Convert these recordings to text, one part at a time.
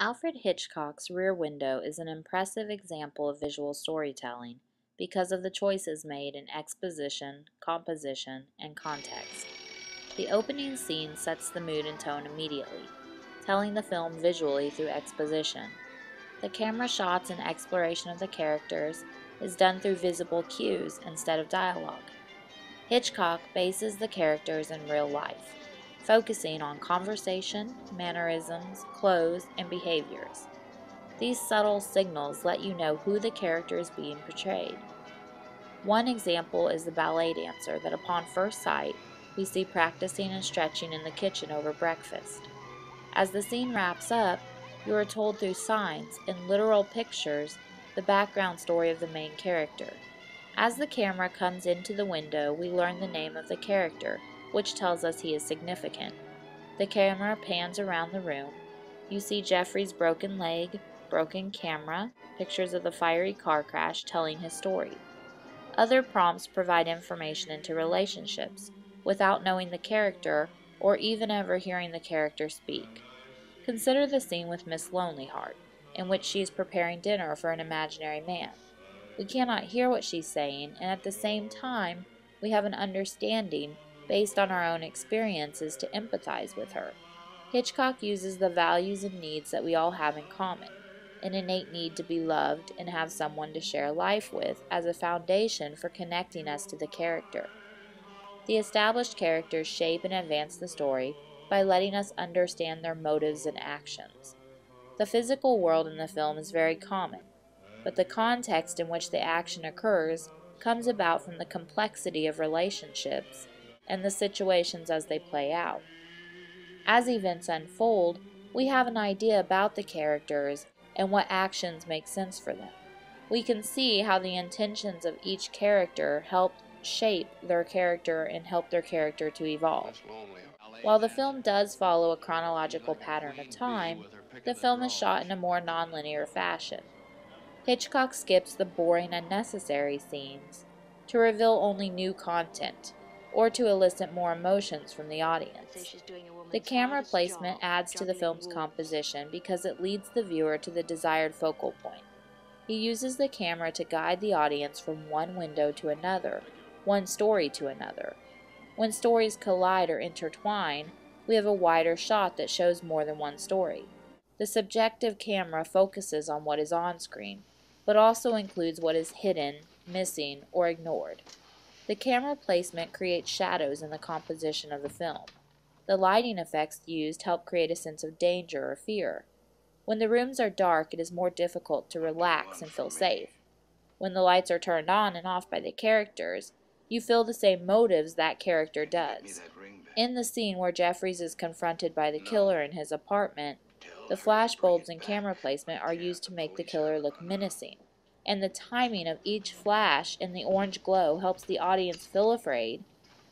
Alfred Hitchcock's Rear Window is an impressive example of visual storytelling because of the choices made in exposition, composition, and context. The opening scene sets the mood and tone immediately, telling the film visually through exposition. The camera shots and exploration of the characters is done through visible cues instead of dialogue. Hitchcock bases the characters in real life, focusing on conversation, mannerisms, clothes, and behaviors. These subtle signals let you know who the character is being portrayed. One example is the ballet dancer that upon first sight we see practicing and stretching in the kitchen over breakfast. As the scene wraps up, you are told through signs and literal pictures the background story of the main character. As the camera comes into the window, we learn the name of the character, which tells us he is significant. The camera pans around the room. You see Jeffrey's broken leg, broken camera, pictures of the fiery car crash telling his story. Other prompts provide information into relationships, without knowing the character or even ever hearing the character speak. Consider the scene with Miss Lonelyheart, in which she is preparing dinner for an imaginary man. We cannot hear what she's saying, and at the same time, we have an understanding based on our own experiences to empathize with her. Hitchcock uses the values and needs that we all have in common, an innate need to be loved and have someone to share life with, as a foundation for connecting us to the character. The established characters shape and advance the story by letting us understand their motives and actions. The physical world in the film is very common, but the context in which the action occurs comes about from the complexity of relationships and the situations as they play out. As events unfold, we have an idea about the characters and what actions make sense for them. We can see how the intentions of each character help shape their character and help their character to evolve. While the film does follow a chronological pattern of time, the film is shot in a more nonlinear fashion. Hitchcock skips the boring, unnecessary scenes to reveal only new content or to elicit more emotions from the audience. The camera placement adds to the film's composition because it leads the viewer to the desired focal point. He uses the camera to guide the audience from one window to another, one story to another. When stories collide or intertwine, we have a wider shot that shows more than one story. The subjective camera focuses on what is on screen, but also includes what is hidden, missing, or ignored. The camera placement creates shadows in the composition of the film. The lighting effects used help create a sense of danger or fear. When the rooms are dark, it is more difficult to relax and feel safe. When the lights are turned on and off by the characters, you feel the same motives that character does. In the scene where Jeffries is confronted by the killer in his apartment, the flashbulbs and camera placement are used to make the killer look menacing, and the timing of each flash and the orange glow helps the audience feel afraid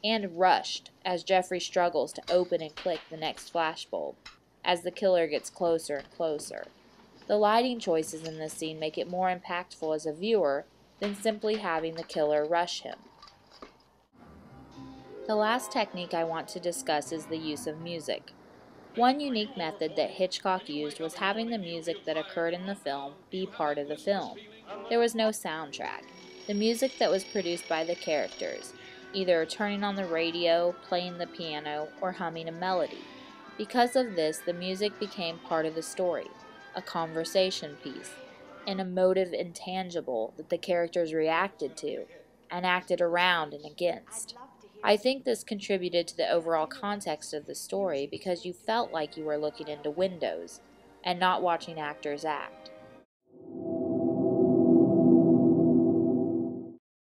and rushed as Jeffrey struggles to open and click the next flashbulb as the killer gets closer and closer. The lighting choices in this scene make it more impactful as a viewer than simply having the killer rush him. The last technique I want to discuss is the use of music. One unique method that Hitchcock used was having the music that occurred in the film be part of the film. There was no soundtrack. The music that was produced by the characters, either turning on the radio, playing the piano, or humming a melody. Because of this, the music became part of the story, a conversation piece, an emotive intangible that the characters reacted to and acted around and against. I think this contributed to the overall context of the story because you felt like you were looking into windows and not watching actors act.